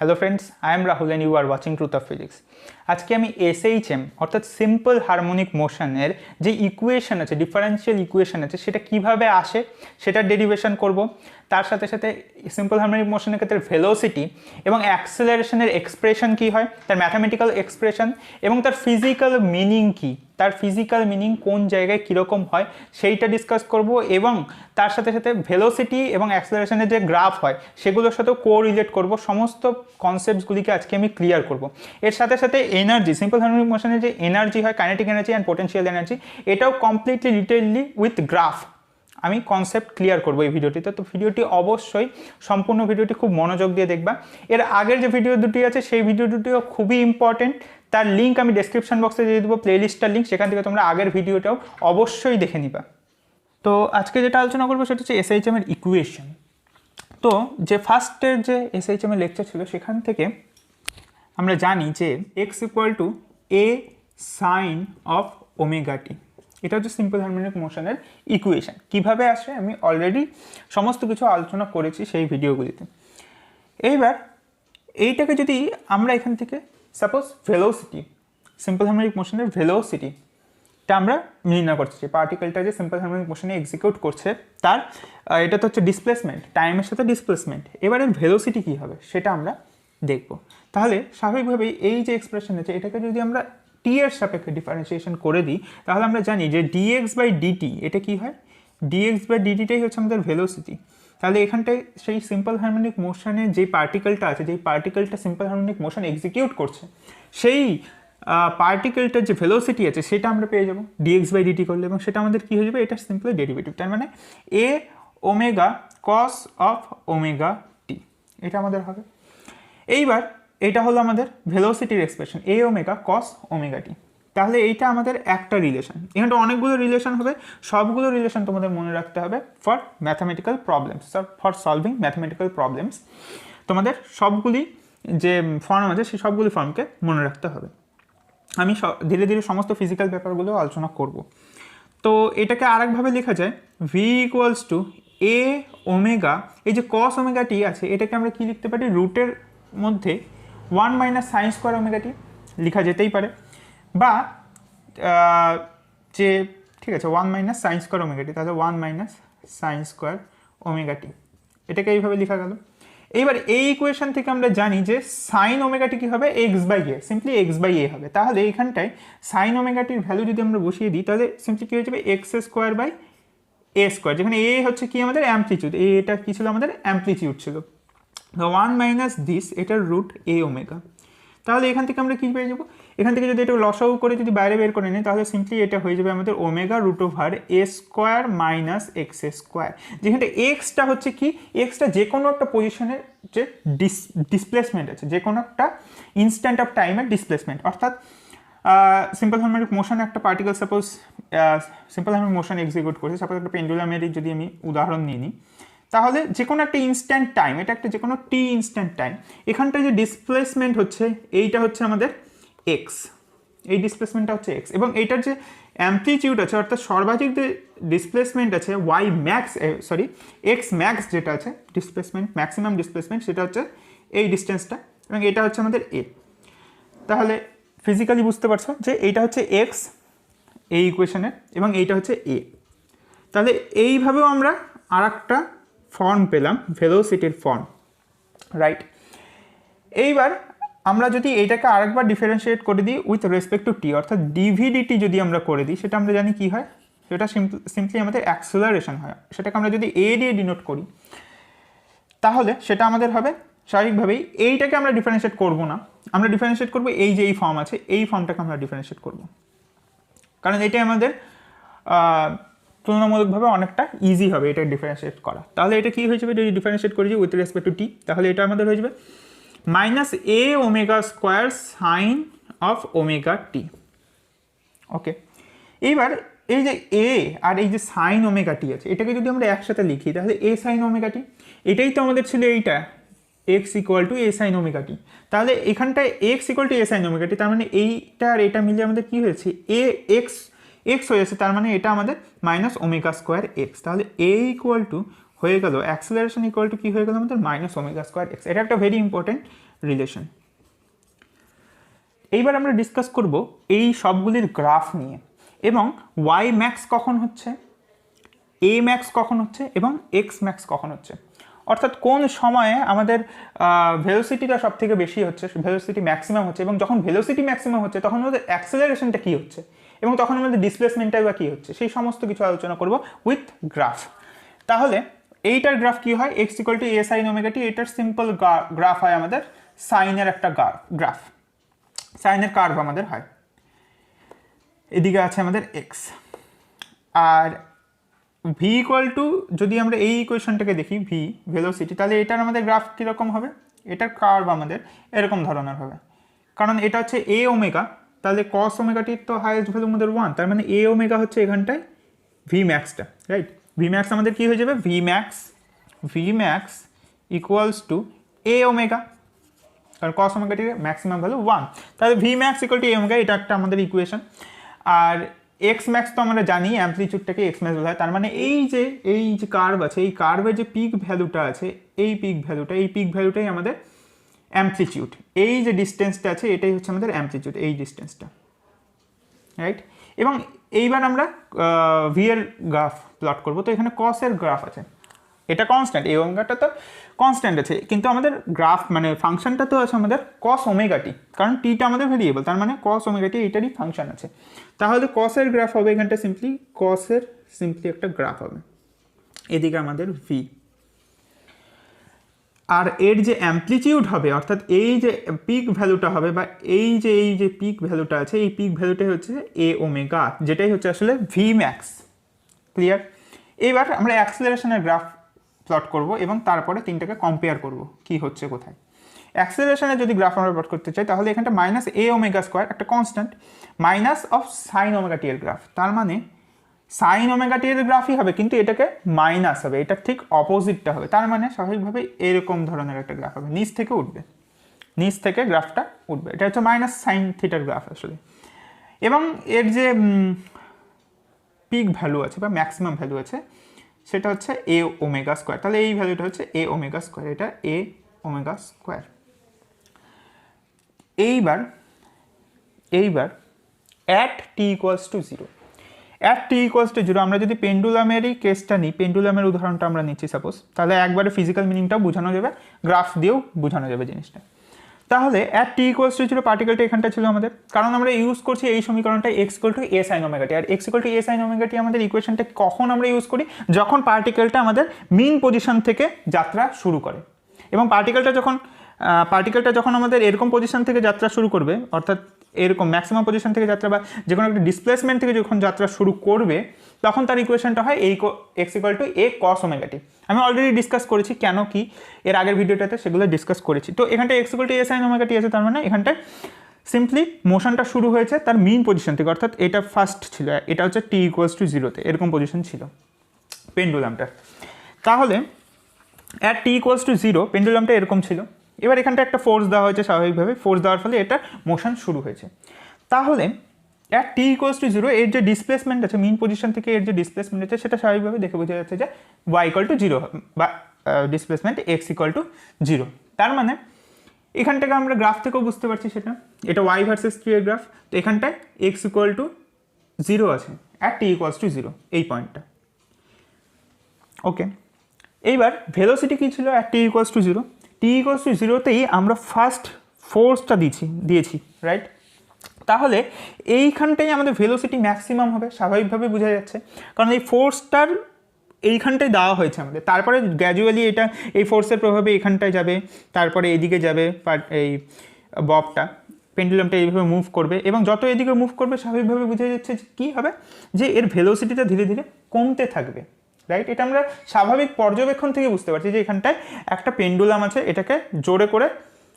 Hello friends, I am Rahul and you are watching Truth of Physics. আজকে আমি SHM অর্থাৎ simple harmonic মোশনের যে equation আছে, differential equation আছে, সেটা কিভাবে আসে সেটা ডেরিভেশন করব। তার সাথে সাথে সিম্পল হারমোনিক মোশনের ক্ষেত্রে ভেলোসিটি এবং অ্যাক্সেলারেশনের এক্সপ্রেশন কী হয়, তার ম্যাথামেটিক্যাল এক্সপ্রেশন এবং তার ফিজিক্যাল মিনিং কী, তার ফিজিক্যাল মিনিং কোন জায়গায় কীরকম হয় সেইটা ডিসকাস করব। এবং তার সাথে সাথে ভেলোসিটি এবং অ্যাক্সেলারেশনের যে গ্রাফ হয় সেগুলোর সাথেও কোরিলেট করব। সমস্ত কনসেপ্টসগুলিকে আজকে আমি ক্লিয়ার করব। এর সাথে সাথে এনার্জি, সিম্পল হারমোনিক মোশনের যে এনার্জি হয়, kinetic energy and potential energy, এটাও কমপ্লিটলি ডিটেইললি উইথ গ্রাফ আমি কনসেপ্ট ক্লিয়ার করবো এই ভিডিওটিতে। তো ভিডিওটি অবশ্যই সম্পূর্ণ ভিডিওটি খুব মনোযোগ দিয়ে দেখবা। এর আগের যে ভিডিও দুটি আছে সেই ভিডিও দুটিও খুবই ইম্পর্টেন্ট, তার লিঙ্ক আমি ডেসক্রিপশন বক্সে দিয়ে দেবো, প্লেলিস্টটার লিঙ্ক, সেখান থেকে তোমরা আগের ভিডিওটাও অবশ্যই দেখে নিবা। তো আজকে যেটা আলোচনা করবো সেটা হচ্ছে SHM এর ইকুয়েশন। তো যে ফার্স্টের যে SHM এর লেকচার ছিল সেখান থেকে আমরা জানি যে x = a sin of omega t, এটা হচ্ছে সিম্পল হারমোনিক মোশনের ইকুয়েশন। কিভাবে আসে আমি অলরেডি সমস্ত কিছু আলোচনা করেছি সেই ভিডিওগুলিতে। এইবার এইটাকে যদি আমরা এখান থেকে সাপোজ ভেলোসিটি, সিম্পল হারমোনিক মোশনের ভেলোসিটিটা আমরা নির্ণয় করছি, যে পার্টিকেলটা যে সিম্পল হারমোনিক মোশনে এক্সিকিউট করছে তার এটা তো হচ্ছে ডিসপ্লেসমেন্ট, টাইমের সাথে ডিসপ্লেসমেন্ট। এবারে ভেলোসিটি কী হবে সেটা আমরা দেখব। তাহলে স্বাভাবিকভাবেই এই যে এক্সপ্রেশন আছে এটাকে যদি আমরা টি এর সাপেক্ষে ডিফারেন্সিয়েশন করে দিই তাহলে আমরা জানি যে dx/dt এটা কি হয়, dx/dtটাই হচ্ছে আমাদের ভেলোসিটি। তাহলে এখানটায় সেই সিম্পল হারমোনিক মোশনে যে পার্টিকেলটা আছে, যেই পার্টিকেলটা সিম্পল হারমোনিক মোশন এক্সিকিউট করছে, সেই পার্টিকেলটার যে ভেলোসিটি আছে সেটা আমরা পেয়ে যাবো dx/dt করলে, এবং সেটা আমাদের কী হয়ে যাবে, এটা সিম্পল ডেরিভেটিভ, তার মানে a omega cos of omega t, এটা আমাদের হবে। এইবার এটা হলো আমাদের ভেলোসিটির expression a omega cos omega t। তাহলে এইটা আমাদের একটা রিলেশন, এখানে অনেকগুলো রিলেশন হবে, সবগুলো রিলেশন তোমাদের মনে রাখতে হবে for mathematical problems, for solving mathematical problems. তোমাদের সবগুলি যে ফর্ম আছে সেই সবগুলি ফর্মকে মনে রাখতে হবে। আমি ধীরে ধীরে সমস্ত ফিজিক্যাল ব্যাপারগুলো আলোচনা করব। তো এটাকে আরেকভাবে লেখা যায় v = a ওমেগা, এই যে cos omega t আছে এটাকে আমরা কি লিখতে পারি, রুটের মধ্যে 1 - sin স্কোয়ার ওমেগা টি লেখা যেতেই পারে, বা যে ঠিক আছে 1 - sin স্কোয়ার ওমেগা টি, তাহলে 1 - sin স্কোয়ার ওমেগা টি, এটাকে এইভাবে লেখা গেল। এইবার এই ইকুয়েশন থেকে আমরা জানি যে সাইন ওমেগা টি কী হবে, x/a, সিম্পলি x/a হবে। তাহলে এইখানটায় সাইন ওমেগা টির ভ্যালু যদি আমরা বসিয়ে দিই তাহলে সিম্পলি কী হয়ে যাবে, x² / a², যেখানে a হচ্ছে কি আমাদের অ্যামপ্লিটিউড, এটা কী ছিল আমাদের অ্যামপ্লিটিউড ছিল, 1 - this, এটার রুট a ওমেগা। তাহলে এখান থেকে আমরা কী পেয়ে যাবো, এখান থেকে যদি এটা লসাগু করে যদি বাইরে বের করে নিই তাহলে সিম্পলি এটা হয়ে যাবে আমাদের ω√a² - x², যেখানে এক্সটা হচ্ছে কি, এক্সটা যে কোনো একটা পজিশনের যে ডিসপ্লেসমেন্ট আছে, যে কোনো একটা ইনস্ট্যান্ট অফ টাইমের ডিসপ্লেসমেন্ট। অর্থাৎ সিম্পল হারমোনিক মোশনে একটা particle suppose simple harmonic motion execute করছে, সাপোজ একটা পেন্ডুলামেরই যদি আমি উদাহরণ নিয়ে নিই, তাহলে যে কোনো একটা ইনস্ট্যান্ট টাইম, এটা একটা যে কোনো টি ইনস্ট্যান্ট টাইম, এখানটা যে ডিসপ্লেসমেন্ট হচ্ছে এইটা হচ্ছে আমাদের এক্স, এই ডিসপ্লেসমেন্টটা হচ্ছে এক্স, এবং এইটার যে অ্যামপ্লিটিউড আছে অর্থাৎ সর্বাধিক যে ডিসপ্লেসমেন্ট আছে এক্স ম্যাক্স যেটা আছে ডিসপ্লেসমেন্ট, ম্যাক্সিমাম ডিসপ্লেসমেন্ট, সেটা হচ্ছে এই ডিস্টেন্সটা, এবং এটা হচ্ছে আমাদের এ। তাহলে ফিজিক্যালি বুঝতে পারছো যে এইটা হচ্ছে এক্স এই ইকুয়েশনের, এবং এইটা হচ্ছে এ। তাহলে এইভাবেও আমরা আর একটা ফর্ম পেলাম, ভেলোসিটির ফর্ম, রাইট। এইবার আমরা যদি এইটাকে আরেকবার ডিফারেন্সিয়েট করে দিই উইথ রেসপেক্ট টু টি, অর্থাৎ dv/dt যদি আমরা করে দিই, সেটা আমরা জানি কি হয়, সেটা সিম্পলি আমাদের অ্যাক্সেলারেশন হয়। সেটাকে আমরা যদি a দিয়ে ডিনোট করি তাহলে সেটা আমাদের হবে স্বাভাবিকভাবেই, এইটাকে আমরা ডিফারেন্সিয়েট করব না, আমরা ডিফারেন্সিয়েট করব এই যে এই ফর্ম আছে, এই ফর্মটাকে আমরা ডিফারেন্সিয়েট করব, কারণ এটাই আমাদের তুলনামূলকভাবে অনেকটা ইজি হবে এটা ডিফারেন্সিয়েট করা। তাহলে এটা কী হয়ে যাবে, যদি ডিফারেন্সিয়েট করি উইথ রেসপেক্ট টু টি, তাহলে এটা আমাদের হয়ে যাবে -a ওমেগা² সাইন অফ ওমেগা টি। ওকে, এইবার এই যে a আর এই যে সাইন ওমেগা টি আছে এটাকে যদি আমরা একসাথে লিখি তাহলে a সাইন ওমেগা টি, এটাই তো আমাদের ছিল এইটা x = a sign omega t. তাহলে এখানটায় x = a সাইন ওমেগা টি, তার মানে এইটা আর এটা মিলে আমাদের কী হয়েছে, x হয়ে যাচ্ছে, তার মানে এটা আমাদের -ω²x। তাহলে a = হয়ে গেল অ্যাক্সেলারেশন = কি হয়ে গেল আমাদের -ω²x। এটা একটা ভেরি ইম্পর্টেন্ট রিলেশন। এইবার আমরা ডিসকাস করব এই সবগুলির গ্রাফ নিয়ে, এবং ওয়াই ম্যাক্স কখন হচ্ছে, এ ম্যাক্স কখন হচ্ছে এবং এক্স ম্যাক্স কখন হচ্ছে, অর্থাৎ কোন সময়ে আমাদের ভেলোসিটিটা সব থেকে বেশি হচ্ছে, ভেলোসিটি ম্যাক্সিমাম হচ্ছে, এবং যখন ভেলোসিটি ম্যাক্সিমাম হচ্ছে তখন আমাদের অ্যাক্সেলারেশনটা কী হচ্ছে এবং তখন আমাদের ডিসপ্লেসমেন্টটাই বা কী হচ্ছে, সেই সমস্ত কিছু আলোচনা করব উইথ গ্রাফ। তাহলে এইটার গ্রাফ কী হয়, x equal to a sine omega t, এটার সিম্পল গ্রাফ হয় আমাদের সাইনের একটা গ্রাফ, সাইনের কার্ভ আমাদের হয়। এদিকে আছে আমাদের এক্স, আর ভি ইকুয়াল টু, যদি আমরা এই ইকুয়েশনটাকে দেখি ভি ভেলোসিটি, তাহলে এটার আমাদের গ্রাফ কীরকম হবে, এটার কার্ভ আমাদের এরকম ধরনের হবে, কারণ এটা হচ্ছে এ ওমেগা, তাহলে কস ওমেগাটির তো হাইয়েস্ট ভ্যালু আমাদের 1, তার মানে এ ওমেগা হচ্ছে এখানটায় ভি ম্যাক্সটা, রাইট। ভি ম্যাক্স আমাদের কী হয়ে যাবে, V max equals to A omega, কারণ কস ওমেগাটির ম্যাক্সিমাম ভ্যালু 1, তাহলে V max equal to A omega, এটা একটা আমাদের ইকুয়েশন। আর এক্স ম্যাক্স তো আমরা জানি অ্যাম্পলিটিউডটাকে এক্স ম্যাক্স বলা হয়, তার মানে এই যে কার্ভ আছে, এই কার্ভের যে পিক ভ্যালুটা আছে, এই পিক ভ্যালুটাই আমাদের অ্যাম্পলিটিউড, এই যে ডিস্টেন্সটা আছে এটাই হচ্ছে আমাদের অ্যাম্পলিটিউড, এই ডিস্টেন্সটা, রাইট। এবং এইবার আমরা ভি এর গ্রাফ প্লট করব, তো এখানে কসের গ্রাফ আছে, এটা কনস্ট্যান্ট, এই ওমেগাটা তো কনস্ট্যান্ট আছে, কিন্তু আমাদের গ্রাফ মানে ফাংশনটা তো আছে আমাদের কস ওমেগাটি, কারণ টিটা আমাদের ভেরিয়েবল, তার মানে কস ওমেগাটি এটারই ফাংশন আছে। তাহলে কসের গ্রাফ হবে এখানটা সিম্পলি একটা গ্রাফ হবে, এদিকে আমাদের ভি, আর এর যে অ্যাম্পলিটিউড হবে, অর্থাৎ এই যে পিক ভ্যালুটা হবে, বা এই যে পিক ভ্যালুটা আছে, এই পিক ভ্যালুটাই হচ্ছে এ ওমেগা, যেটাই হচ্ছে আসলে ভি ম্যাক্স। ক্লিয়ার? এবার আমরা অ্যাক্সেলারেশনের গ্রাফ প্লট করব এবং তারপরে তিনটাকে কম্পেয়ার করব কি হচ্ছে কোথায়। অ্যাক্সেলারেশনের যদি গ্রাফ আমরা প্লট করতে চাই, তাহলে এখানটা মাইনাস এ ওমেগা স্কোয়ার একটা constant, minus of sine omega t এর গ্রাফ, তার মানে সাইন ওমেগা টি এর গ্রাফই হবে, কিন্তু এটাকে মাইনাস হবে, এটা ঠিক অপোজিটটা হবে, তার মানে স্বাভাবিকভাবে এরকম ধরনের একটা গ্রাফ হবে, নিচ থেকে গ্রাফটা উঠবে, এটা হচ্ছে মাইনাস সাইন থিটার গ্রাফ আসলে। এবং এর যে পিক ভ্যালু আছে বা ম্যাক্সিমাম ভ্যালু আছে সেটা হচ্ছে এ ওমেগা স্কোয়ার, তাহলে এই ভ্যালুটা হচ্ছে এ ওমেগা স্কোয়ার, এটা এ ওমেগা স্কোয়ার। এইবার at t equals to zero, আমরা যদি পেন্ডুলামেরই কেসটা নিই, পেন্ডুলামের উদাহরণটা আমরা নিচ্ছি সাপোজ, তাহলে একবারে ফিজিক্যাল মিনিংটাও বোঝানো যাবে, গ্রাফ দিয়েও বোঝানো যাবে জিনিসটা। তাহলে at t equals to zero পার্টিকেলটা এখানটা ছিল আমাদের, কারণ আমরা ইউজ করছি এই সমীকরণটা x equal to a sine omega t, আর x equal to a sine omega t আমাদের ইকুয়েশনটা কখন আমরা ইউজ করি, যখন পার্টিকেলটা আমাদের মিন পজিশন থেকে যাত্রা শুরু করে, এবং পার্টিকেলটা যখন আমাদের এরকম পজিশন থেকে যাত্রা শুরু করবে, অর্থাৎ এরকম ম্যাক্সিমাম পজিশন থেকে যাত্রা বা যে কোনো একটা ডিসপ্লেসমেন্ট থেকে যখন যাত্রা শুরু করবে, তখন তার ইকুয়েশনটা হয় এই x equal to a cos omega t. আমি অলরেডি ডিসকাস করেছি কেন কি এর আগের ভিডিওটাতে, সেগুলো ডিসকাস করেছি। তো এখানটা x equal to a sine omega t আছে, তার মানে এখানটায় সিম্পলি মোশনটা শুরু হয়েছে তার মিন পজিশন থেকে, অর্থাৎ এটা ফার্স্ট ছিল, এটা হচ্ছে টি ইকুয়ালস টু জিরোতে, এরকম পজিশন ছিল পেন্ডুলামটা। তাহলে at t equals to zero পেন্ডুলামটা এরকম ছিল, এবার এখানটা একটা ফোর্স দেওয়া হয়েছে, স্বাভাবিকভাবে ফোর্স দেওয়ার ফলে এটা মোশন শুরু হয়েছে। তাহলে at t equals to zero এর যে ডিসপ্লেসমেন্ট আছে মিন পজিশন থেকে, এর যে ডিসপ্লেসমেন্ট আছে সেটা স্বাভাবিকভাবে দেখে বোঝা যাচ্ছে যে ওয়াই ইকুয়াল টু জিরো বা displacement x equal to zero. তার মানে এখান থেকে আমরা গ্রাফ থেকেও বুঝতে পারছি সেটা, এটা ওয়াই ভার্সেস টি এর গ্রাফ, তো এখানটায় এক্স ইকুয়াল টু জিরো আছে at t equals to zero, এই পয়েন্টটা। ওকে, এইবার ভেলোসিটি কী ছিল at t equals to zero, t equals to জিরোতেই আমরা ফার্স্ট ফোর্সটা দিয়েছি, রাইট। তাহলে এইখানটাই আমাদের ভেলোসিটি ম্যাক্সিমাম হবে, স্বাভাবিকভাবে বোঝা যাচ্ছে, কারণ এই ফোর্সটার এইখানটায় দেওয়া হয়েছে আমাদের, তারপরে গ্র্যাজুয়ালি এটা এই ফোর্সের প্রভাবে এখানটায় যাবে, তারপরে এদিকে যাবে, এই ববটা পেন্ডুলামটা এইভাবে মুভ করবে, এবং যত এদিকে মুভ করবে স্বাভাবিকভাবে বোঝা যাচ্ছে কী হবে, যে এর ভেলোসিটিটা ধীরে ধীরে কমতে থাকবে, রাইট। এটা আমরা স্বাভাবিক পর্যবেক্ষণ থেকে বুঝতে পারছি যে এখানটায় একটা পেন্ডুলাম আছে, এটাকে জোরে করে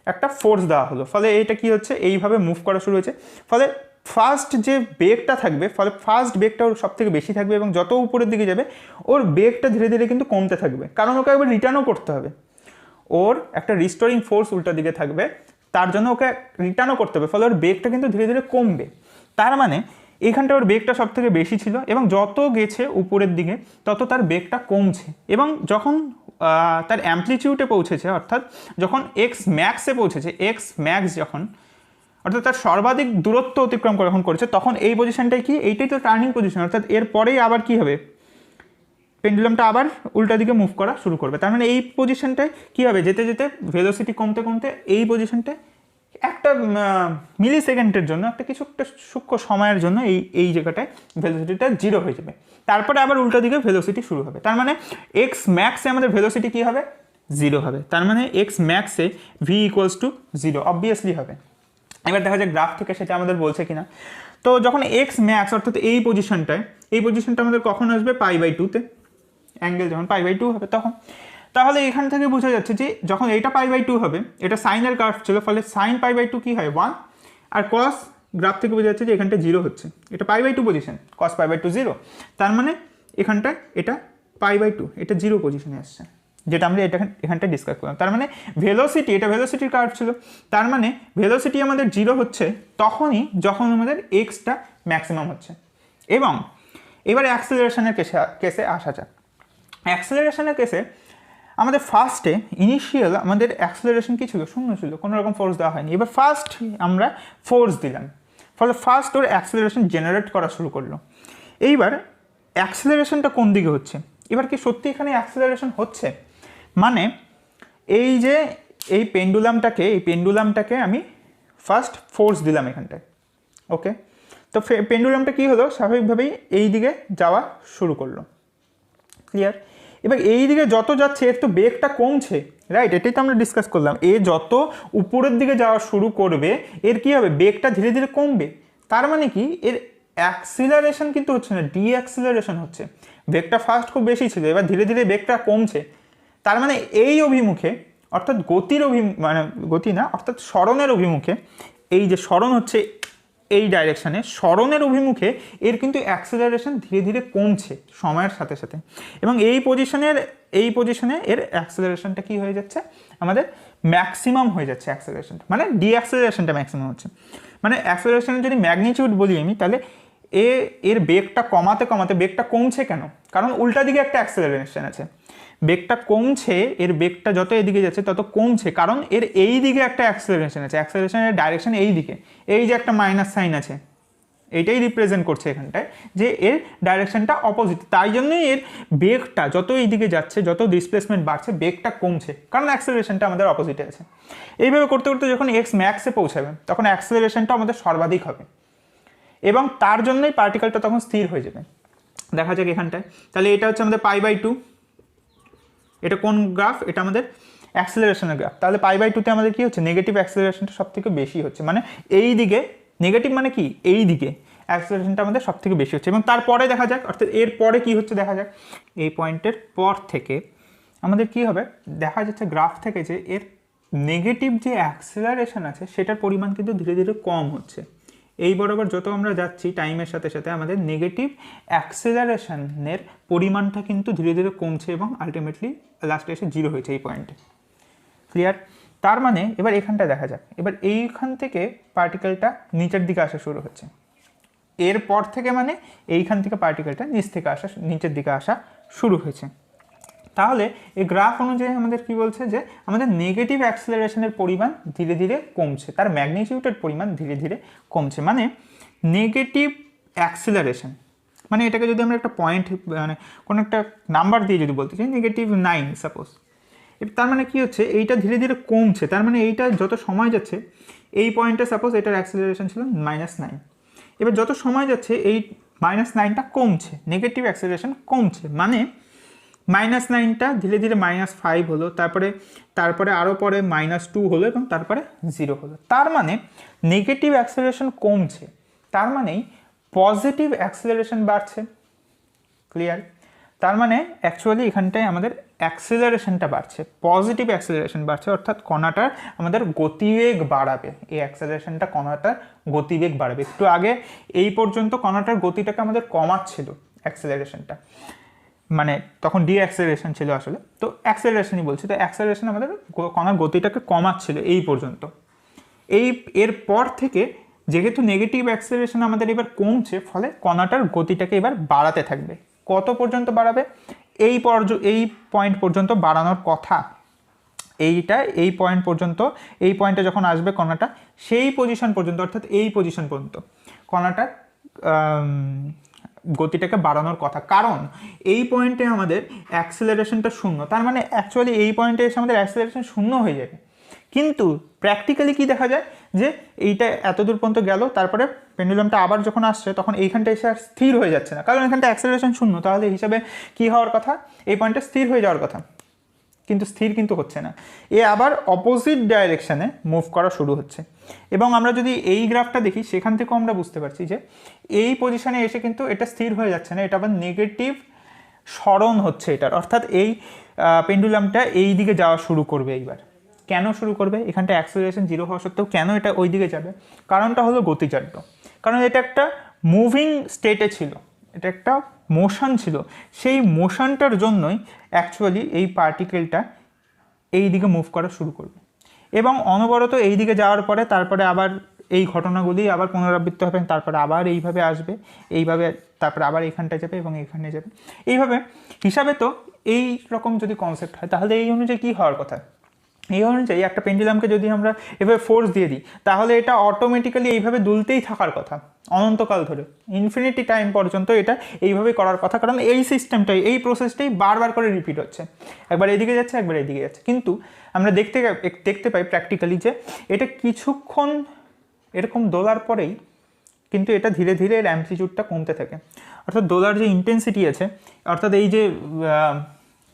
একটা ফোর্স দেওয়া হলো, ফলে এটা কি হচ্ছে এইভাবে মুভ করা শুরু হয়েছে, ফলে ফার্স্ট যে বেগটা থাকবে, ফলে ফার্স্ট বেগটা ওর সব থেকে বেশি থাকবে, এবং যত উপরের দিকে যাবে ওর বেগটা ধীরে ধীরে কিন্তু কমতে থাকবে, কারণ ওকে একবার রিটার্নও করতে হবে, ওর একটা রিস্টোরিং ফোর্স উল্টো দিকে থাকবে, তার জন্য ওকে রিটার্নও করতে হবে, ফলে ওর বেগটা কিন্তু ধীরে ধীরে কমবে। তার মানে এইখানটা ওর বেগটা সব থেকে বেশি ছিল, এবং যত গেছে উপরের দিকে তত তার বেগটা কমছে, এবং যখন তার অ্যাম্পলিটিউডে পৌঁছেছে, অর্থাৎ যখন এক্স ম্যাক্সে পৌঁছেছে, এক্স ম্যাক্স যখন, অর্থাৎ তার সর্বাধিক দূরত্ব অতিক্রম যখন করেছে, তখন এই পজিশনটাই কি, এইটাই তো টার্নিং পজিশন, অর্থাৎ এরপরেই আবার কি হবে, পেন্ডুলামটা আবার উল্টা দিকে মুভ করা শুরু করবে। তার মানে এই পজিশনটায় কী হবে, যেতে যেতে ভেলোসিটি কমতে কমতে এই পজিশনটায় একটা মিলি সেকেন্ডের জন্য, একটা সূক্ষ্ম সময়ের জন্য এই জায়গাটায় ভেলোসিটিটা 0 হয়ে যাবে। তারপরে আবার উল্টা দিকে ভেলোসিটি শুরু হবে। তার মানে এক্স ম্যাক্সে আমাদের ভেলোসিটি কী হবে, 0 হবে। তার মানে এক্স ম্যাক্সে ভি ইকুয়ালস টু 0 অবভিয়াসলি হবে। এবার দেখা যায় গ্রাফ থেকে সেটা আমাদের বলছে কিনা। তো যখন এক্স ম্যাক্স অর্থাৎ এই পজিশনটা আমাদের কখন আসবে, π/2-তে, অ্যাঙ্গেল যখন π/2 হবে তখন। তাহলে এখান থেকে বোঝা যাচ্ছে যে যখন এটা π/2 হবে, এটা সাইনের কার্ভ ছিল, ফলে সাইন π/2 কি হয় 1, আর কস গ্রাফ থেকে বোঝা যাচ্ছে যে এখানটা 0 হচ্ছে, এটা π/2 পজিশন, কস π/2 0, তার মানে এখানটায় এটা π/2, এটা 0 পজিশনে আসছে, যেটা আমরা এখানটা ডিসকাস করলাম। তার মানে ভেলোসিটি, এটা ভেলোসিটির কার্ভ ছিল, তার মানে ভেলোসিটি আমাদের 0 হচ্ছে তখনই যখন আমাদের এক্সটা ম্যাক্সিমাম হচ্ছে। এবং এবারে অ্যাক্সেলারেশনের কেসে আসা যাক। অ্যাক্সেলারেশনের কেসে আমাদের ফার্স্টে ইনিশিয়াল আমাদের অ্যাক্সেলারেশন কী ছিল, 0 ছিল, কোনো রকম ফোর্স দেওয়া হয়নি। এবার ফার্স্ট আমরা ফোর্স দিলাম, ফলে ফার্স্ট ওর অ্যাক্সেলারেশন জেনারেট করা শুরু করলো। এইবার অ্যাক্সেলারেশনটা কোন দিকে হচ্ছে, এবার কি সত্যি এখানে অ্যাক্সেলারেশন হচ্ছে, মানে এই যে এই পেন্ডুলামটাকে আমি ফার্স্ট ফোর্স দিলাম এখানটায়, ওকে। তো পেন্ডুলামটা কী হলো, স্বাভাবিকভাবেই এই দিকে যাওয়া শুরু করলো, ক্লিয়ার। এবার এই দিকে যত যাচ্ছে এর তো বেগটা কমছে, রাইট, এটাই তো আমরা ডিসকাস করলাম। এ যত উপরের দিকে যাওয়া শুরু করবে এর কী হবে, বেগটা ধীরে ধীরে কমবে। তার মানে কি, এর অ্যাক্সিলারেশন কিন্তু হচ্ছে না, ডিঅ্যাক্সিলারেশন হচ্ছে। বেগটা ফার্স্ট খুব বেশি ছিল, এবার ধীরে ধীরে বেগটা কমছে। তার মানে এই অভিমুখে, অর্থাৎ গতি না, অর্থাৎ সরণের অভিমুখে, এই যে সরণ হচ্ছে এই ডাইরেকশানে, সরণের অভিমুখে এর কিন্তু অ্যাক্সেলারেশন ধীরে ধীরে কমছে সময়ের সাথে সাথে। এবং এই পজিশনে এর অ্যাক্সেলারেশনটা কি হয়ে যাচ্ছে, আমাদের ম্যাক্সিমাম হয়ে যাচ্ছে অ্যাক্সেলারেশনটা, মানে ডিঅ্যাক্সেলারেশনটা ম্যাক্সিমাম হচ্ছে। মানে অ্যাক্সেলারেশনের যদি ম্যাগনিটিউড বলি আমি, তাহলে এর বেগটা কমাতে কমাতে বেগটা কমছে কেন, কারণ উল্টা দিকে একটা অ্যাক্সেলারেশন আছে। বেগটা কমছে, এর বেগটা যত এদিকে যাচ্ছে তত কমছে, কারণ এর এই দিকে একটা অ্যাক্সেলারেশন আছে, অ্যাক্সেলারেশনের ডাইরেকশন এই দিকে, এই যে একটা মাইনাস সাইন আছে, এইটাই রিপ্রেজেন্ট করছে এখানটায় যে এর ডাইরেকশনটা অপোজিট। তাই জন্যই এর বেগটা যত এই দিকে যাচ্ছে, যত ডিসপ্লেসমেন্ট বাড়ছে, বেগটা কমছে, কারণ অ্যাক্সেলারেশনটা আমাদের অপোজিটে আছে। এইভাবে করতে করতে যখন এক্স ম্যাক্সে পৌঁছাবে তখন অ্যাক্সেলারেশনটা আমাদের সর্বাধিক হবে, এবং তার জন্যই পার্টিকেলটা তখন স্থির হয়ে যাবে। দেখা যাক এখানটায়, তাহলে এটা হচ্ছে আমাদের π/2, এটা কোন গ্রাফ, এটা আমাদের অ্যাক্সেলারেশনের গ্রাফ। তাহলে π/2-তে আমাদের কি হচ্ছে, নেগেটিভ অ্যাক্সেলারেশনটা সব থেকে বেশি হচ্ছে, মানে এই দিকে নেগেটিভ, মানে কি এই দিকে অ্যাক্সেলারেশনটা আমাদের সব থেকে বেশি হচ্ছে। এবং তারপরে দেখা যাক, অর্থাৎ এর পরে কী হচ্ছে দেখা যাক, এই পয়েন্টের পর থেকে আমাদের কি হবে, দেখা যাচ্ছে গ্রাফ থেকে যে এর নেগেটিভ যে অ্যাক্সেলারেশন আছে সেটার পরিমাণ কিন্তু ধীরে ধীরে কম হচ্ছে। এই বরাবর যত আমরা যাচ্ছি টাইমের সাথে সাথে আমাদের নেগেটিভ অ্যাক্সেলারেশনের পরিমাণটা কিন্তু ধীরে ধীরে কমছে, এবং আলটিমেটলি লাস্টে এসে 0 হয়েছে এই পয়েন্টে, ক্লিয়ার। তার মানে এবার এখানটা দেখা যাক, এবার এইখান থেকে পার্টিকেলটা নিচের দিকে আসা শুরু হচ্ছে, এরপর থেকে মানে এইখান থেকে পার্টিকেলটা নিচের দিকে আসা শুরু হয়েছে। তাহলে এই গ্রাফ অনুযায়ী আমাদের কি বলছে, যে আমাদের নেগেটিভ অ্যাক্সেলারেশনের পরিমাণ ধীরে ধীরে কমছে, তার ম্যাগনিটিউডের পরিমাণ ধীরে ধীরে কমছে। মানে নেগেটিভ অ্যাক্সেলারেশন, মানে এটাকে যদি আমরা একটা পয়েন্ট, মানে কোনো একটা নাম্বার দিয়ে যদি বলতে চাই, -9 সাপোজ, তার মানে কি হচ্ছে, এইটা ধীরে ধীরে কমছে। তার মানে এইটা যত সময় যাচ্ছে, এই পয়েন্টে সাপোজ এটার অ্যাক্সেলারেশন ছিল -9, এবার যত সময় যাচ্ছে এই -9টা কমছে, নেগেটিভ অ্যাক্সেলারেশন কমছে, মানে -9টা ধীরে ধীরে -5 হলো, তারপরে আরও পরে -2 হলো, এবং তারপরে 0 হলো। তার মানে নেগেটিভ অ্যাক্সেলারেশন কমছে, তার মানেই পজিটিভ অ্যাক্সেলারেশন বাড়ছে, ক্লিয়ার। তার মানে অ্যাকচুয়ালি এখানটায় আমাদের অ্যাক্সেলারেশনটা বাড়ছে, পজিটিভ অ্যাক্সেলারেশন বাড়ছে, অর্থাৎ কণাটার আমাদের গতিবেগ বাড়াবে। এই অ্যাক্সেলারেশনটা কণাটার গতিবেগ বাড়াবে। একটু আগে এই পর্যন্ত কণাটার গতিটাকে আমাদের কমাচ্ছিল অ্যাক্সেলারেশনটা, মানে তখন ডিঅ্যাক্সেলারেশন ছিল আসলে, তো অ্যাক্সেলারেশনই বলছি, তো অ্যাক্সেলারেশন আমাদের কণার গতিটাকে কমাচ্ছিল এই পর্যন্ত। এর পর থেকে যেহেতু নেগেটিভ অ্যাক্সেলারেশন আমাদের এবার কমছে, ফলে কণাটার গতিটাকে এবার বাড়াতে থাকবে। কত পর্যন্ত বাড়াবে, এই পয়েন্ট পর্যন্ত বাড়ানোর কথা, এই পয়েন্ট পর্যন্ত, এই পয়েন্টে যখন আসবে কণাটা সেই পজিশন পর্যন্ত, অর্থাৎ এই পজিশন পর্যন্ত কণাটার গতিটাকে বাড়ানোর কথা। কারণ এই পয়েন্টে আমাদের অ্যাক্সেলারেশনটা শূন্য, তার মানে অ্যাকচুয়ালি এই পয়েন্টে এসে আমাদের অ্যাক্সেলারেশন শূন্য হয়ে যাবে। কিন্তু প্র্যাকটিক্যালি কি দেখা যায় যে এইটা এত দূর পর্যন্ত গেল, তারপরে পেন্ডুলামটা আবার যখন আসছে তখন এইখানটা এসে আর স্থির হয়ে যাচ্ছে না, কারণ এখানটা অ্যাক্সেলারেশন শূন্য। তাহলে হিসাবে কি হওয়ার কথা, এই পয়েন্টে স্থির হয়ে যাওয়ার কথা, কিন্তু স্থির কিন্তু হচ্ছে না, এ আবার অপোজিট ডাইরেকশানে মুভ করা শুরু হচ্ছে। এবং আমরা যদি এই গ্রাফটা দেখি সেখান থেকেও আমরা বুঝতে পারছি যে এই পজিশনে এসে কিন্তু এটা স্থির হয়ে যাচ্ছে না, এটা আবার নেগেটিভ সরণ হচ্ছে এটার, অর্থাৎ এই পেন্ডুলামটা এই দিকে যাওয়া শুরু করবে। এইবার কেন শুরু করবে, এখানটা অ্যাক্সেলারেশন জিরো হওয়া সত্ত্বেও কেন এটা ওই দিকে যাবে, কারণটা হলো গতিজাড্য। কারণ এটা একটা মুভিং স্টেটে ছিল, এটা একটা মোশন ছিল, সেই মোশনটার জন্যই অ্যাকচুয়ালি এই পার্টিকেলটা এই দিকে মুভ করা শুরু করবে। এবং অনবরত এই দিকে যাওয়ার পরে তারপরে আবার এই ঘটনাগুলি আবার পুনরাবৃত্ত হবে, তারপরে আবার এইভাবে আসবে, এইভাবে তারপরে আবার এইখানটায় যাবে এবং এইখানে যাবে। এইভাবে হিসাবে তো এই রকম যদি কনসেপ্ট হয় তাহলে এই অনুযায়ী কী হওয়ার কথা, এই অনুযায়ী একটা পেন্ডুলামকে যদি আমরা এভাবে ফোর্স দিয়ে দিই তাহলে এটা অটোমেটিক্যালি এইভাবে দুলতেই থাকার কথা অনন্তকাল ধরে, ইনফিনিটি টাইম পর্যন্ত এটা এইভাবেই করার কথা। কারণ এই সিস্টেমটাই, এই প্রসেসটাই বারবার করে রিপিট হচ্ছে, একবার এদিকে যাচ্ছে একবার এদিকে যাচ্ছে। কিন্তু আমরা দেখতে পাই প্র্যাকটিক্যালি যে এটা কিছুক্ষণ এরকম দোলার পরেই কিন্তু এটা ধীরে ধীরে এর অ্যাম্পলিটিউডটা কমতে থাকে। অর্থাৎ দোলার যে ইন্টেন্সিটি আছে, অর্থাৎ এই যে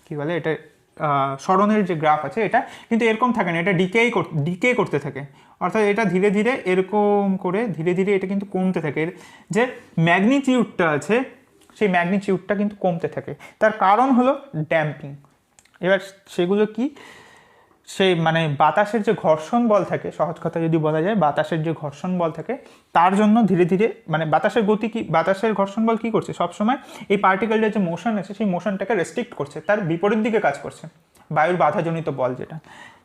কী বলে এটা সরণের যে গ্রাফ আছে, এটা কিন্তু এরকম থাকে না, এটা ডিকে করতে থাকে। অর্থাৎ এটা ধীরে ধীরে এরকম করে ধীরে ধীরে এটা কিন্তু কমতে থাকে, এর যে ম্যাগনিটিউডটা আছে সেই ম্যাগনিটিউডটা কিন্তু কমতে থাকে। তার কারণ হলো ড্যাম্পিং। এবার সেগুলো কি, সেই মানে বাতাসের যে ঘর্ষণ বল থাকে, সহজ কথা যদি বলা যায় বাতাসের যে ঘর্ষণ বল থাকে তার জন্য ধীরে ধীরে মানে বাতাসের গতি কি, বাতাসের ঘর্ষণ বল কী করছে সবসময় এই পার্টিকেলটার যে মোশন আছে সেই মোশনটাকে রেস্ট্রিক্ট করছে, তার বিপরীত দিকে কাজ করছে, বায়ুর বাধাজনিত বল যেটা।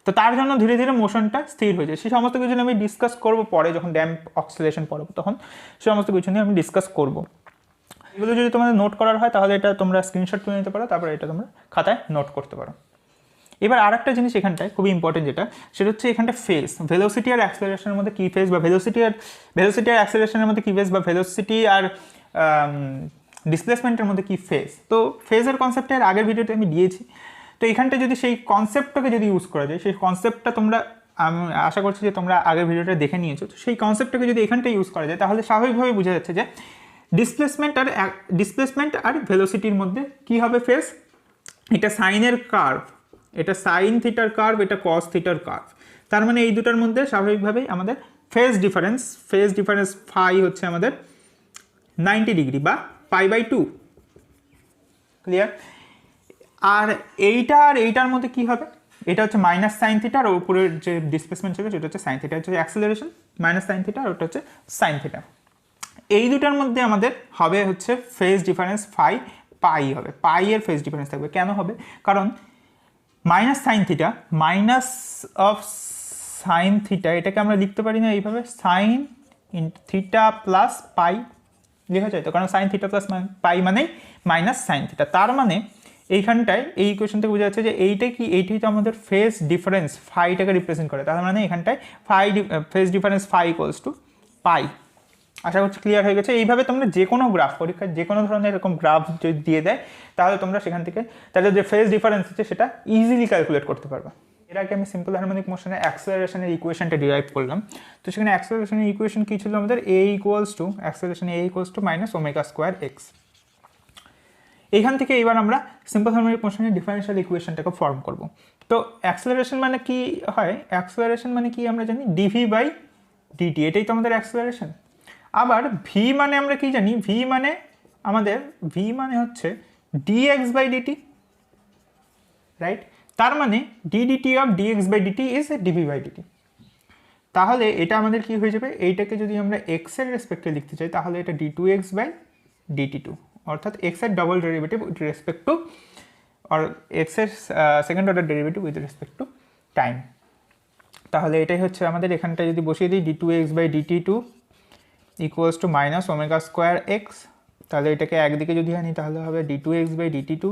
তো তার জন্য ধীরে ধীরে মোশনটা স্থির হয়ে যায়। সেই সমস্ত কিছু নিয়ে আমি ডিসকাস করবো পরে, যখন ড্যাম্প অক্সিলেশন পড়বো তখন সেই সমস্ত কিছু নিয়ে আমি ডিসকাস করবো। এগুলো যদি তোমাদের নোট করার হয় তাহলে এটা তোমরা স্ক্রিনশট তুলে নিতে পারো, তারপরে এটা তোমরা খাতায় নোট করতে পারো। এবার আর একটা জিনিস এখানটায় খুবই ইম্পর্টেন্ট যেটা, সেটা হচ্ছে এখানটা ফেজ, ভেলোসিটি আর অ্যাক্সেলারেশনের মধ্যে কী ফেজ, বা ভেলোসিটি আর অ্যাক্সেলারেশনের মধ্যে কী ফেজ, বা ভেলোসিটি আর ডিসপ্লেসমেন্টের মধ্যে কী ফেজ। তো ফেজের কনসেপ্টটা এর আগের ভিডিওতে আমি দিয়েছি। তো এখানটা যদি সেই কনসেপ্টটাকে যদি ইউজ করা যায়, সেই কনসেপ্টটা তোমরা, আমি আশা করছি যে তোমরা আগের ভিডিওটা দেখে নিয়েছো, তো সেই কনসেপ্টটাকে যদি এখানটা ইউজ করা যায় তাহলে স্বাভাবিকভাবে বোঝা যাচ্ছে যে ডিসপ্লেসমেন্ট আর ভেলোসিটির মধ্যে কী হবে ফেজ। এটা সাইনের কার্ভ, এটা সাইন থিটার কার্ভ, এটা কস থিটার কার্ভ। তার মানে এই দুটার মধ্যে স্বাভাবিকভাবেই আমাদের ফেজ ডিফারেন্স ফাই হচ্ছে আমাদের 90 ডিগ্রি বা π/2। ক্লিয়ার? আর এইটার মধ্যে কি হবে, এটা হচ্ছে মাইনাস সাইন থিটা, আর উপরের যে ডিসপ্লেসমেন্ট ছিল সেটা হচ্ছে সাইন থিটা, হচ্ছে অ্যাক্সেলারেশন মাইনাস সাইন থিটা, আর ওটা হচ্ছে সাইন থিটা। এই দুটার মধ্যে আমাদের হবে হচ্ছে ফেজ ডিফারেন্স ফাই পাই হবে, পাই এর ফেজ ডিফারেন্স থাকবে। কেন হবে, কারণ minus sine theta, minus of sine theta, এটাকে আমরা লিখতে পারি না এইভাবে, সাইন থিটা প্লাস পাই লেখা যায় তো, কারণ সাইন থিটা প্লাস পাই মানে মাইনাস সাইন থিটা। তার মানে এইখানটায় এই ইকুয়েশন থেকে বোঝা যাচ্ছে যে এইটাই তো আমাদের ফেজ ডিফারেন্স ফাইটাকে রিপ্রেজেন্ট করে। তার মানে এখানটায় phase difference phi equals to pi. আশা করছি ক্লিয়ার হয়ে গেছে। এইভাবে তোমরা যে কোনো গ্রাফ, পরীক্ষায় যে কোনো ধরনের এরকম গ্রাফ যদি দিয়ে দেয় তাহলে তোমরা সেখান থেকে তাহলে যে ফেজ ডিফারেন্স আছে সেটা ইজিলি ক্যালকুলেট করতে পারবে। এর আগে আমি সিম্পল হারমোনিক মোশনের অ্যাক্সেলারেশনের ইকুয়েশনটা ডিরাইভ করলাম। তো সেখানে অ্যাক্সেলারেশনের ইকুয়েশন কী ছিল আমাদের, acceleration a equals to minus omega square x. এইখান থেকে এবার আমরা সিম্পল হারমোনিক মোশনের ডিফারেন্সিয়াল ইকুয়েশনটাকে ফর্ম করব। তো অ্যাক্সেলারেশন মানে কি হয়, অ্যাক্সেলারেশন মানে কি আমরা জানি dv/dt, এটাই তো আমাদের অ্যাক্সেলারেশন। আবার ভি মানে আমরা কি জানি, ভি মানে হচ্ছে dx/dt, রাইট? তার মানে ddt of dx/dt is dv/dt। তাহলে এটা আমাদের কি হয়ে যাবে, এইটাকে যদি আমরা x এর রেসপেক্টে লিখতে চাই তাহলে এটা d2x/dt2, অর্থাৎ x এর double derivative with respect to, আর x এর second order derivative with respect to time. তাহলে এটাই হচ্ছে আমাদের, এখানটা যদি বসিয়ে দিই d2x/dt2 equals to minus omega square x, তাহলে এটাকে একদিকে যদি আনি তাহলে হবে d2x/dt2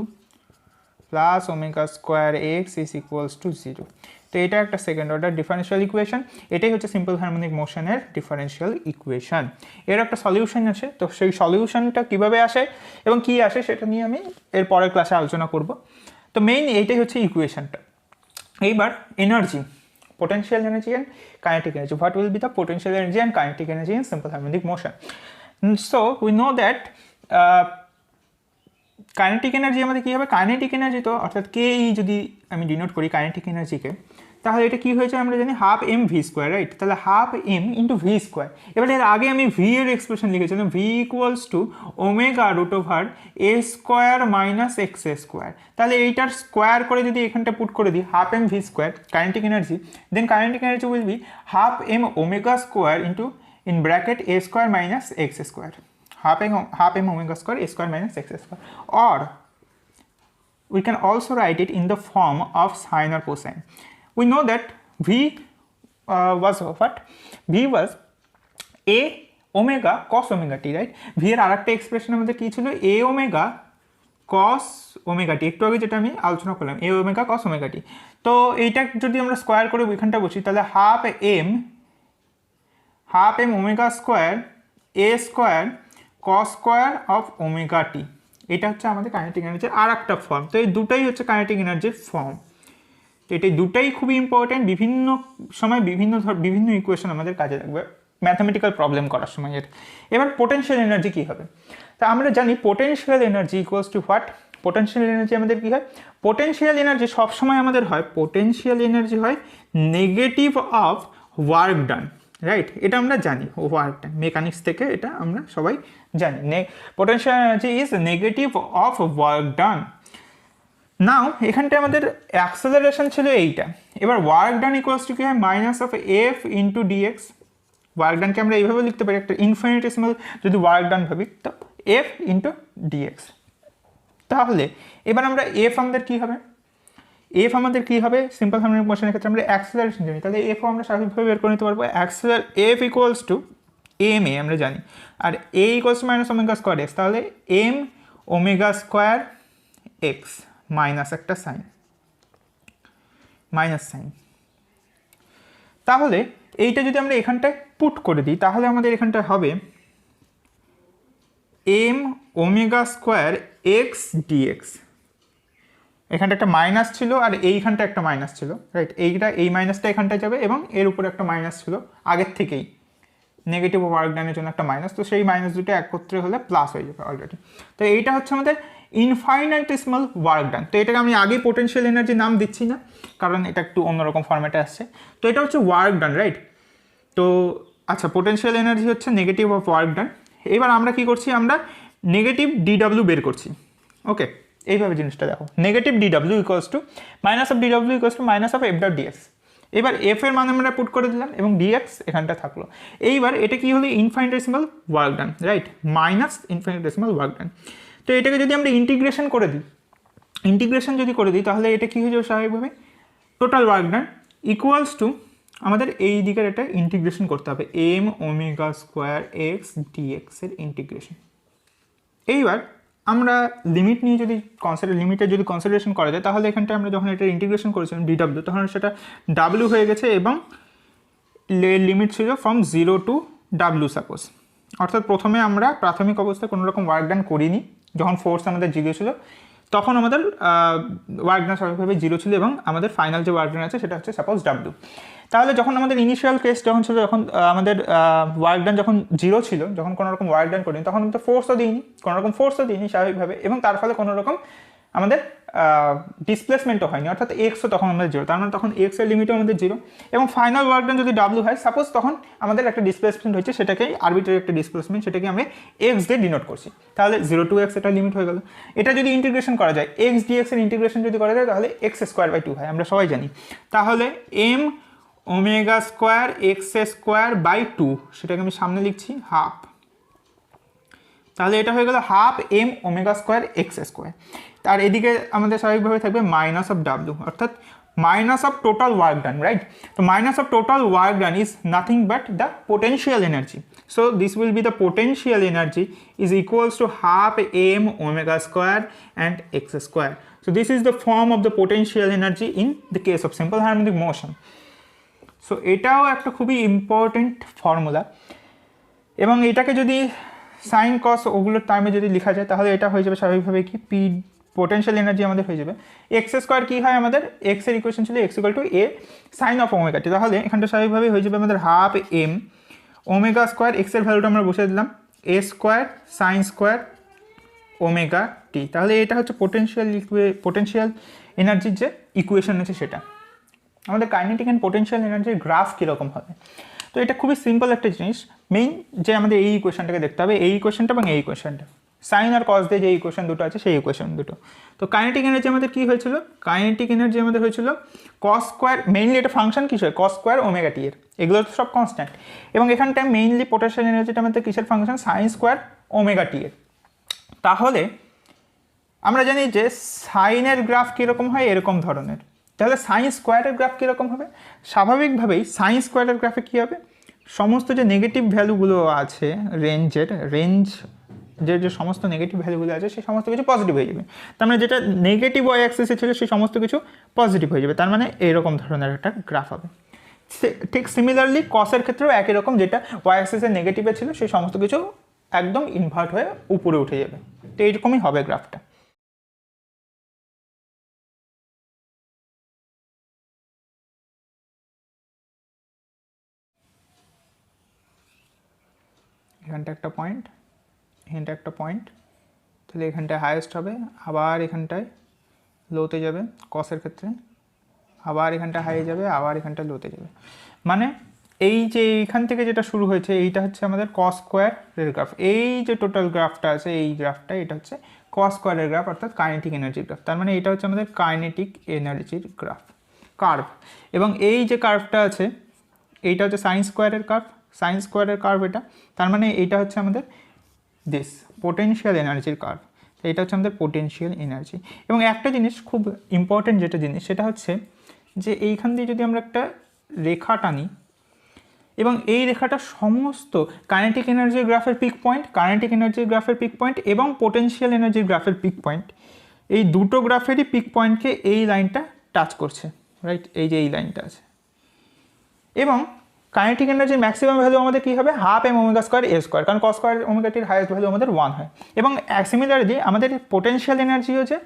plus omega square x is equals to 0। তো এটা একটা সেকেন্ড অর্ডার ডিফারেন্সিয়াল ইকুয়েশন। এটাই হচ্ছে সিম্পল হারমোনিক মোশনের ডিফারেন্সিয়াল ইকুয়েশন। এর একটা সলিউশন আছে, তো সেই সলিউশনটা কীভাবে আসে এবং কী আসে সেটা নিয়ে আমি এর পরের ক্লাসে আলোচনা করব। তো মেইন এইটাই হচ্ছে ইকুয়েশনটা। এইবার energy, potential energy and kinetic energy. What will be the potential energy and kinetic energy in simple harmonic motion? So we know that kinetic energy আমাদের কী হবে, কাইনেটিক এনার্জি তো অর্থাৎ কে ই যদি আমি ডিনোট করি কাইনেটিক এনার্জিকে, তাহলে এটা কী হয়েছে আমরা জানি half m v square, right? তাহলে half m into v square. এবার এর আগে আমি ভি এর এক্সপ্রেশন লিখেছিলাম v equals to omega root over a square minus x a square. তাহলে এইটার স্কোয়ার করে যদি এখানটা পুট করে দিই half m v square kinetic energy, then kinetic energy will be half m omega square into in bracket a square minus x square, half m omega square a square minus x square, or we can also write it in the form of sine or cosine. We know that v was what? V was a omega cos omega t, right? v এর আরেকটা expression আমাদের কি ছিল, a omega cos omega t, একটু আগে যেটা আমি আলোচনা করলাম a omega cos omega t। তো এইটা যদি আমরা স্কোয়ার করে এখানটা বসি তাহলে half m omega square a square cos square of omega t, এটা হচ্ছে আমাদের কাইনেটিক এনার্জির আর একটা ফর্ম। তো এই দুটাই হচ্ছে কাইনেটিক এনার্জির ফর্ম। তো এটাই দুটাই খুবই ইম্পর্টেন্ট, বিভিন্ন সময় বিভিন্ন ইকুয়েশন আমাদের কাজে লাগবে ম্যাথামেটিক্যাল প্রবলেম করার সময়। এবার পোটেনশিয়াল এনার্জি কী হবে, তা আমরা জানি potential energy equals to what. Potential energy আমাদের কী হয়, পোটেনশিয়াল এনার্জি সবসময় আমাদের হয়, পোটেনশিয়াল এনার্জি হয় negative of work done, right? এটা আমরা জানি, ওয়ার্ক ডান মেকানিক্স থেকে এটা আমরা সবাই জানি। Potential energy is negative of work done. Now এখানটায় আমাদের অ্যাক্সেলারেশন ছিল এইটা, এবার ওয়ার্ক ডান ইকুয়ালস টু কি হয়, minus of f into dx. Work ডানকে আমরা এইভাবে লিখতে পারি, একটা ইনফিনিটেসিমাল যদি ওয়ার্ক ডান ভাবি তো এফ ইন্টু ডিএক্স। তাহলে এবার আমরা এফ আমাদের কী হবে, এফ আমাদের কী হবে, সিম্পল হারমোনিক মোশনের ক্ষেত্রে আমরা অ্যাক্সেলারেশন জানি, তাহলে এফও আমরা স্বাভাবিকভাবে বের করে নিতে পারবো। F equals to m a আমরা জানি, আর a equals to minus omega square x, তাহলে m omega square x minus একটা সাইন, মাইনাস সাইন। তাহলে এইটা যদি আমরা এখানটায় পুট করে দিই তাহলে আমাদের এখানটায় হবে m omega square x dx. এখানটা একটা মাইনাস ছিল আর এইখানটা একটা মাইনাস ছিল, রাইট? এই মাইনাসটা এখানটায় যাবে এবং এর উপরে একটা মাইনাস ছিল আগের থেকেই, নেগেটিভ ওয়ার্ক ডানের জন্য একটা মাইনাস, তো সেই মাইনাস দুটো একত্রে হলে প্লাস হয়ে যাবে অলরেডি। তো এইটা হচ্ছে আমাদের ইনফাইনাইটেসিমাল ওয়ার্ক ডান। তো এটাকে আমি আগেই পোটেনশিয়াল এনার্জি নাম দিচ্ছি না, কারণ এটা একটু অন্যরকম ফর্ম্যাটে আসছে। তো এটা হচ্ছে ওয়ার্ক ডান, রাইট? তো আচ্ছা, পোটেনশিয়াল এনার্জি হচ্ছে নেগেটিভ অফ ওয়ার্ক ডান। এবার আমরা কি করছি, আমরা নেগেটিভ ডিডাব্লিউ বের করছি। ওকে, এইভাবে জিনিসটা দেখো, negative DW equals to minus of DW equals to minus of F dot dx. এবার এফ এর মান আমরা পুট করে দিলাম এবং ডিএক্স এখানটা থাকলো। এইবার এটা কি হলো, infinitesimal work done, right? Minus infinitesimal work done. তো এটাকে যদি আমরা ইন্টিগ্রেশন করে দিই, তাহলে এটা কী হয়ে যাবে স্বাভাবিকভাবে, total work done equals to আমাদের এই দিকের এটা ইন্টিগ্রেশন করতে হবে, m omega square x dx এর ইন্টিগ্রেশন। এইবার আমরা লিমিট নিয়ে যদি লিমিটের যদি কনসিডারেশন করা যায় তাহলে এখানটা আমরা যখন এটা ইন্টিগ্রেশন করেছিলাম ডিডাব্লিউ, তখন সেটা ডাব্লিউ হয়ে গেছে এবং লিমিট ছিল ফ্রম 0 টু ডাব্লিউ সাপোজ। অর্থাৎ প্রথমে আমরা প্রাথমিক অবস্থায় কোনো রকম ওয়ার্ক ডান করিনি, যখন ফোর্স আমাদের 0 ছিল তখন আমাদের ওয়ার্ক ডান স্বাভাবিকভাবে 0 ছিল এবং আমাদের ফাইনাল যে ওয়ার্ক ডান আছে সেটা হচ্ছে সাপোজ ডাব্লিউ। তাহলে যখন আমাদের ইনিশিয়াল কেস যখন ছিল, যখন আমাদের ওয়ার্ক ডান যখন 0 ছিল, যখন কোনো রকম ওয়ার্ক ডান করিনি, তখন আমরা কোনো রকম ফোর্সও দিইনি স্বাভাবিকভাবে, এবং তার ফলে কোনো রকম আমাদের ডিসপ্লেসমেন্টও হয়নি, অর্থাৎ এক্সও তখন আমাদের 0, তার মানে তখন এক্স এর লিমিটও আমাদের 0 এবং ফাইনাল ওয়ার্ক ডান যদি ডাব্লিউ হয় সাপোজ, তখন আমাদের একটা ডিসপ্লেসমেন্ট হচ্ছে, সেটাকেই আরবিট্রারি একটা ডিসপ্লেসমেন্ট, সেটাকে আমরা এক্স দিয়ে ডিনোট করছি। তাহলে 0 টু এক্স এটা লিমিট হয়ে গেল। এটা যদি ইন্টিগ্রেশন করা যায়, এক্স ডিএক্স এর ইন্টিগ্রেশন যদি করা যায় তাহলে এক্স স্কোয়ার বাই 2 হয়, আমরা সবাই জানি। তাহলে m omega square x square by 2, সেটাকে আমি সামনে লিখছি হাফ, তাহলে এটা হয়ে গেল half m omega square x square. আর এদিকে আমাদের স্বাভাবিকভাবে থাকবে মাইনাস অফ ডাব্লিউ, অর্থাৎ minus of total work done, right? তো minus of total work done is nothing but the potential energy. So this will be the potential energy is equals to half m omega square and x square. So this is the form of the potential energy in the case of simple harmonic motion. So এটাও একটা খুবই important formula, এবং এটাকে যদি sign কস ওগুলোর টার্মে যদি লেখা যায় তাহলে এটা হয়ে যাবে স্বাভাবিকভাবে কি পি পোটেনশিয়াল এনার্জি আমাদের হয়ে যাবে এক্স স্কোয়ার কী হয় আমাদের এক্সের ইকুয়েশন ছিল x equal to a sine of omega t, তাহলে এখানটা স্বাভাবিকভাবেই হয়ে যাবে আমাদের হাফ এম ওমেগা স্কোয়ার এক্সের ভ্যালুটা আমরা বসে দিলাম এ square sine square omega t. তাহলে এটা হচ্ছে পোটেনশিয়াল এনার্জির যে ইকুয়েশন আছে সেটা। আমাদের কাইনেটিক অ্যান্ড পোটেনশিয়াল এনার্জির গ্রাফ কীরকম হবে, তো এটা খুবই সিম্পল একটা জিনিস। মেইন যে আমাদের এই ইকুয়েশনটাকে দেখতে হবে, এই ইকুয়েশনটা এবং এই ইকুয়েশনটা, সাইন আর কস দিয়ে যে ইকুয়েশন দুটো আছে সেই ইকুয়েশন দুটো। তো কাইনেটিক এনার্জি আমাদের কী হয়েছিল, কাইনেটিক এনার্জি আমাদের হয়েছিল কস স্কোয়ার, মেইনলি এটা ফাংশন কিস হয় কস স্কোয়ার ওমেগা টি এর, এগুলো তো সব কনস্ট্যান্ট, এবং এখানটায় মেইনলি পোটেনশিয়াল এনার্জিটা আমাদের কিসের function sign square omega t এর। তাহলে আমরা জানি যে সাইনের গ্রাফ কীরকম হয় এরকম ধরনের, তাহলে সাইন স্কোয়ারের গ্রাফ কীরকম হবে, স্বাভাবিকভাবেই সাইন স্কোয়ারের গ্রাফে কী হবে, সমস্ত যে নেগেটিভ ভ্যালুগুলো আছে রেঞ্জের যে সমস্ত নেগেটিভ ভ্যালুগুলো আছে সেই সমস্ত কিছু পজিটিভ হয়ে যাবে। তার মানে যেটা নেগেটিভ ওয়াই অ্যাক্সিসে ছিল সেই সমস্ত কিছু পজিটিভ হয়ে যাবে, তার মানে এইরকম ধরনের একটা গ্রাফ হবে। ঠিক সিমিলারলি কসের ক্ষেত্রেও একই রকম, যেটা ওয়াই অ্যাক্সিসের নেগেটিভে ছিল সেই সমস্ত কিছু একদম ইনভার্ট হয়ে উপরে উঠে যাবে। তো এইরকমই হবে গ্রাফটা। এখানটা একটা পয়েন্ট, এখানটা একটা পয়েন্ট, তাহলে এখানটায় হায়েস্ট হবে, আবার এখানটায় লোতে যাবে কসের ক্ষেত্রে, আবার এখানটা হাই যাবে, আবার এখানটা লোতে যাবে। মানে এই যে এইখান থেকে যেটা শুরু হয়েছে এইটা হচ্ছে আমাদের কস স্কোয়ারের গ্রাফ, এই যে টোটাল গ্রাফটা আছে এই গ্রাফটা এটা হচ্ছে কস স্কোয়ারের গ্রাফ অর্থাৎ কাইনেটিক এনার্জির গ্রাফ। তার মানে এটা হচ্ছে আমাদের কাইনেটিক এনার্জির গ্রাফ কার্ভ, এবং এই যে কার্ভটা আছে এইটা হচ্ছে সাইন স্কোয়ারের কার্ভ এটা, তার মানে এইটা হচ্ছে আমাদের দিস পোটেনশিয়াল এনার্জির কার্ভ, এটা হচ্ছে আমাদের পোটেনশিয়াল এনার্জি। এবং একটা জিনিস খুব ইম্পর্টেন্ট যেটা জিনিস সেটা হচ্ছে যে এইখান দিয়ে যদি আমরা একটা রেখা টানি এবং এই রেখাটা সমস্ত কাইনেটিক এনার্জির গ্রাফের পিক পয়েন্ট এবং পোটেনশিয়াল এনার্জির গ্রাফের পিক পয়েন্ট, এই দুটো গ্রাফেরই পিক পয়েন্টকে এই লাইনটা টাচ করছে, রাইট, এই যে এই লাইনটা আছে। এবং কাইনেটিক এনার্জির ম্যাক্সিমাম ভ্যালু আমাদের কী হবে half m omega square a square, কারণ কস স্কোয়ার ওমেগাটির হাইয়েস্ট ভ্যালু আমাদের 1 হয়। এবং সিমিলারলি আমাদের পোটেনশিয়াল এনার্জি হচ্ছে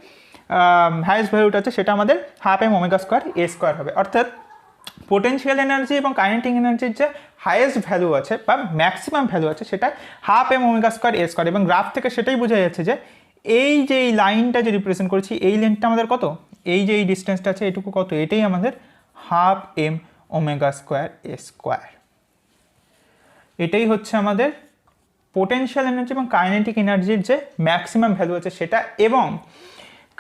হাইয়েস্ট ভ্যালুটা আছে সেটা আমাদের half m omega square a square হবে। অর্থাৎ পোটেনশিয়াল এনার্জি এবং কাইনেটিক এনার্জির যে হাইয়েস্ট ভ্যালু আছে বা ম্যাক্সিমাম ভ্যালু আছে সেটা half m omega square a square, এবং গ্রাফ থেকে সেটাই বোঝা যাচ্ছে যে এই যে এই লাইনটা যে রিপ্রেজেন্ট করছি এই লেন্থটা আমাদের কত, এই যে এই ডিস্টেন্সটা আছে এটুকু কত, এটাই আমাদের half m omega square a square. এটাই হচ্ছে আমাদের পোটেনশিয়াল এনার্জি এবং কাইনেটিক এনার্জির যে ম্যাক্সিমাম ভ্যালু আছে সেটা, এবং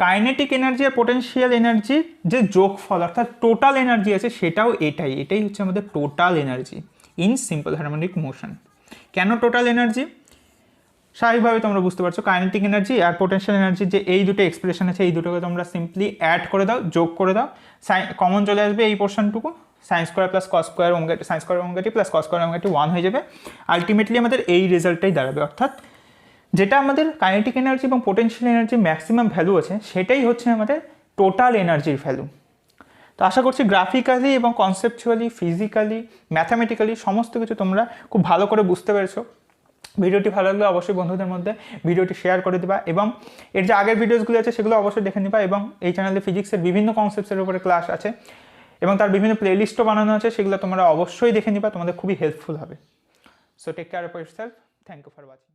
কাইনেটিক এনার্জি আর পোটেনশিয়াল এনার্জির যে যোগফল অর্থাৎ টোটাল এনার্জি আছে সেটাও এটাই হচ্ছে আমাদের total energy in simple harmonic motion. কেন টোটাল এনার্জি, স্বাভাবিকভাবে তোমরা বুঝতে পারছো কাইনেটিক এনার্জি আর পোটেনশিয়াল এনার্জির যে এই দুটো এক্সপ্রেশন আছে এই দুটোকে তোমরা সিম্পলি অ্যাড করে দাও, যোগ করে দাও, কমন চলে আসবে এই পোর্শনটুকু, sine square plus cos square omega sine square omega t plus cos square omega t 1 হয়ে যাবে। আলটিমেটলি আমাদের এই রেজাল্টটাই দাঁড়াবে, অর্থাৎ যেটা আমাদের কাইনেটিক এনার্জি এবং পোটেনশিয়াল এনার্জির ম্যাক্সিমাম ভ্যালু আছে সেটাই হচ্ছে আমাদের টোটাল এনার্জির ভ্যালু। তো আশা করছি গ্রাফিক্যালি এবং কনসেপচুয়ালি ফিজিক্যালি ম্যাথামেটিক্যালি সমস্ত কিছু তোমরা খুব ভালো করে বুঝতে পেরেছো। ভিডিওটি ভালো লাগলে অবশ্যই বন্ধুদের মধ্যে ভিডিওটি শেয়ার করে দেবা, এবং এর যে আগের ভিডিওসগুলো আছে সেগুলো অবশ্যই দেখে নিবা, এবং এই চ্যানেলে ফিজিক্সের বিভিন্ন কনসেপ্টসের উপরে ক্লাস আছে এবং তার বিভিন্ন প্লেলিস্টও বানানো আছে, সেগুলো তোমরা অবশ্যই দেখে নিবা, তোমাদের খুবই হেল্পফুল হবে। So take care of yourself, thank you for watching.